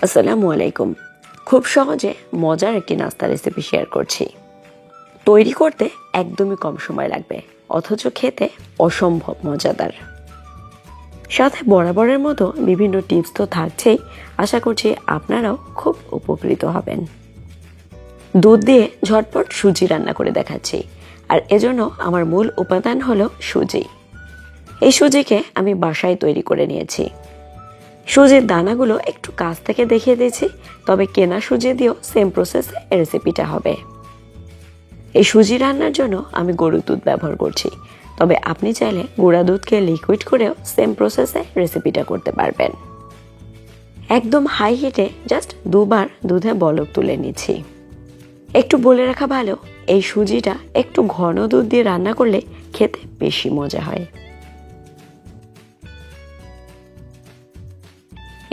আসসালামু আলাইকুম। খুব সহজে মজার একটি নাস্তা রেসিপি শেয়ার করছি। তৈরি করতে একদমই কম সময় লাগবে, অথচ খেতে অসম্ভব মজাদার। সাথে বরাবরের মতো বিভিন্ন টিপস তো থাকছেই। আশা করছি আপনারাও খুব উপকৃত হবেন। দুধ দিয়ে ঝটপট সুজি রান্না করে দেখাচ্ছি, আর এজন্য আমার মূল উপাদান হলো সুজি। এই সুজিকে আমি বাসায় তৈরি করে নিয়েছি। সুজির দানাগুলো একটু কাছ থেকে দেখিয়ে দিয়েছি, তবে কেনা সুজি দিয়েও সেম প্রসেসে রেসিপিটা হবে। এই সুজি রান্নার জন্য আমি গরুর দুধ ব্যবহার করছি, তবে আপনি চাইলে গুঁড়া দুধকে লিকুইড করেও সেম প্রসেসে রেসিপিটা করতে পারবেন। একদম হাই হিটে জাস্ট দুবার দুধে বলক তুলে নিচ্ছি। একটু বলে রাখা ভালো, এই সুজিটা একটু ঘন দুধ দিয়ে রান্না করলে খেতে বেশি মজা হয়।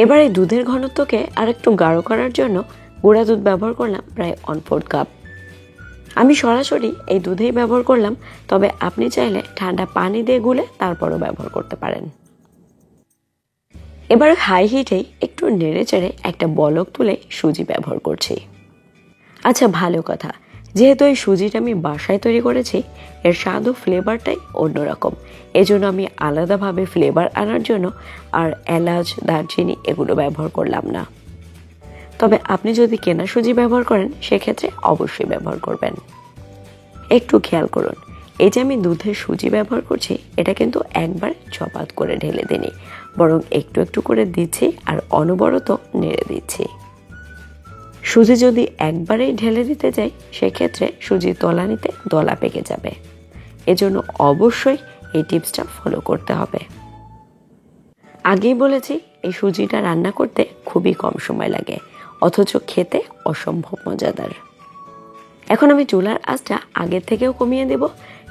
এবার এই দুধের ঘনত্বকে আর একটু গাঢ় করার জন্য গুঁড়া দুধ ব্যবহার করলাম প্রায় 1/4 কাপ। আমি সরাসরি এই দুধেই ব্যবহার করলাম, তবে আপনি চাইলে ঠান্ডা পানি দিয়ে গুলে তারপরও ব্যবহার করতে পারেন। এবার হাই হিটেই একটু নেড়ে চেড়ে একটা বলক তুলে সুজি ব্যবহার করছি। আচ্ছা, ভালো কথা, যেহেতু এই সুজিটা আমি বাসায় তৈরি করেছি, এর স্বাদ ও ফ্লেভারটাই অন্যরকম। এজন্য আমি আলাদাভাবে ফ্লেভার আনার জন্য আর এলাচ, দারচিনি এগুলো ব্যবহার করলাম না। তবে আপনি যদি কেনা সুজি ব্যবহার করেন, সেক্ষেত্রে অবশ্যই ব্যবহার করবেন। একটু খেয়াল করুন, এই যে আমি দুধের সুজি ব্যবহার করছি, এটা কিন্তু একবার চপাত করে ঢেলে দিইনি, বরং একটু একটু করে দিচ্ছি আর অনবরত নেড়ে দিচ্ছি। সুজি যদি একবারেই ঢেলে দিতে যাই, সেক্ষেত্রে সুজির তলানিতে দলা পেকে যাবে। এজন্য অবশ্যই এই টিপসটা ফলো করতে হবে। আগেই বলেছি, এই সুজিটা রান্না করতে খুবই কম সময় লাগে, অথচ খেতে অসম্ভব মজাদার। এখন আমি চুলার আঁচটা আগের থেকেও কমিয়ে দেব,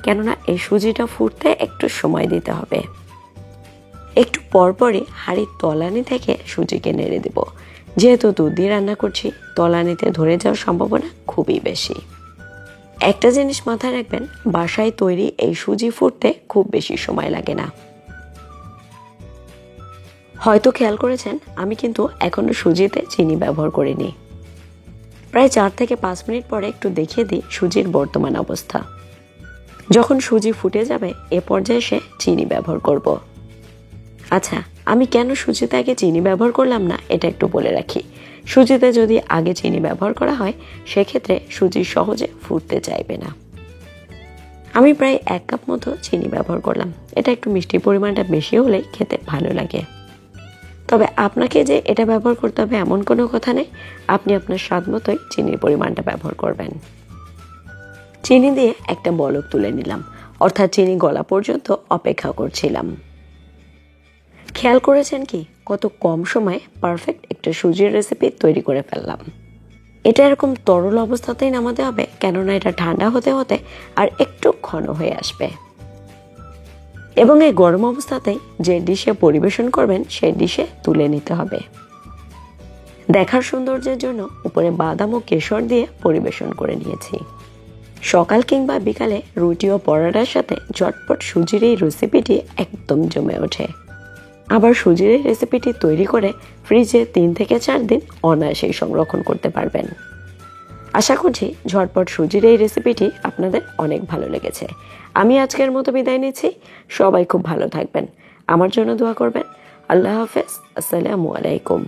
কেননা এই সুজিটা ফুটতে একটু সময় দিতে হবে। একটু পরপরই হাঁড়ির তলানি থেকে সুজিকে নেড়ে দেব। যেহেতু দুধ দিয়ে রান্না করছি, তলানিতে ধরে যাওয়ার সম্ভাবনা খুবই বেশি। একটা জিনিস মাথায় রাখবেন, বাসায় তৈরি এই সুজি ফুটতে খুব বেশি সময় লাগে না। হয়তো খেয়াল করেছেন, আমি কিন্তু এখনো সুজিতে চিনি ব্যবহার করিনি। প্রায় 4 থেকে 5 মিনিট পরে একটু দেখিয়ে দিই সুজির বর্তমান অবস্থা। যখন সুজি ফুটে যাবে, এ পর্যায়ে এসে চিনি ব্যবহার করব। আচ্ছা, আমি কেন সুজিতে আগে চিনি ব্যবহার করলাম না, এটা একটু বলে রাখি। সুজিতে যদি আগে চিনি ব্যবহার করা হয়, সেক্ষেত্রে সুজি সহজে ফুটতে চাইবে না। আমি প্রায় 1 কাপ মতো চিনি ব্যবহার করলাম। এটা একটু মিষ্টির পরিমাণটা বেশি হলেই খেতে ভালো লাগে। তবে আপনাকে যে এটা ব্যবহার করতে হবে এমন কোনো কথা নেই, আপনি আপনার স্বাদ মতোই চিনির পরিমাণটা ব্যবহার করবেন। চিনি দিয়ে একটা বলক তুলে নিলাম, অর্থাৎ চিনি গলা পর্যন্ত অপেক্ষা করছিলাম। খেয়াল করেছেন কি, কত কম সময়ে পারফেক্ট একটা সুজির রেসিপি তৈরি করে ফেললাম। এটা এরকম তরল অবস্থাতেই নামাতে হবে, কেননা এটা ঠান্ডা হতে হতে আর একটু ঘন হয়ে আসবে। এবং এই গরম অবস্থাতেই যে ডিশে পরিবেশন করবেন, সেই ডিশে তুলে নিতে হবে। দেখার সৌন্দর্যের জন্য উপরে বাদাম ও কেশর দিয়ে পরিবেশন করে নিয়েছি। সকাল কিংবা বিকালে রুটি ও পরোটার সাথে ঝটপট সুজির এই রেসিপিটি একদম জমে ওঠে। আবার সুজির এই রেসিপিটি তৈরি করে ফ্রিজে 3 থেকে 4 দিন অনায়াসেই সংরক্ষণ করতে পারবেন। আশা করছি ঝটপট সুজির এই রেসিপিটি আপনাদের অনেক ভালো লেগেছে। আমি আজকের মতো বিদায় নিচ্ছি। সবাই খুব ভালো থাকবেন, আমার জন্য দোয়া করবেন। আল্লাহ হাফেজ। আসসালামু আলাইকুম।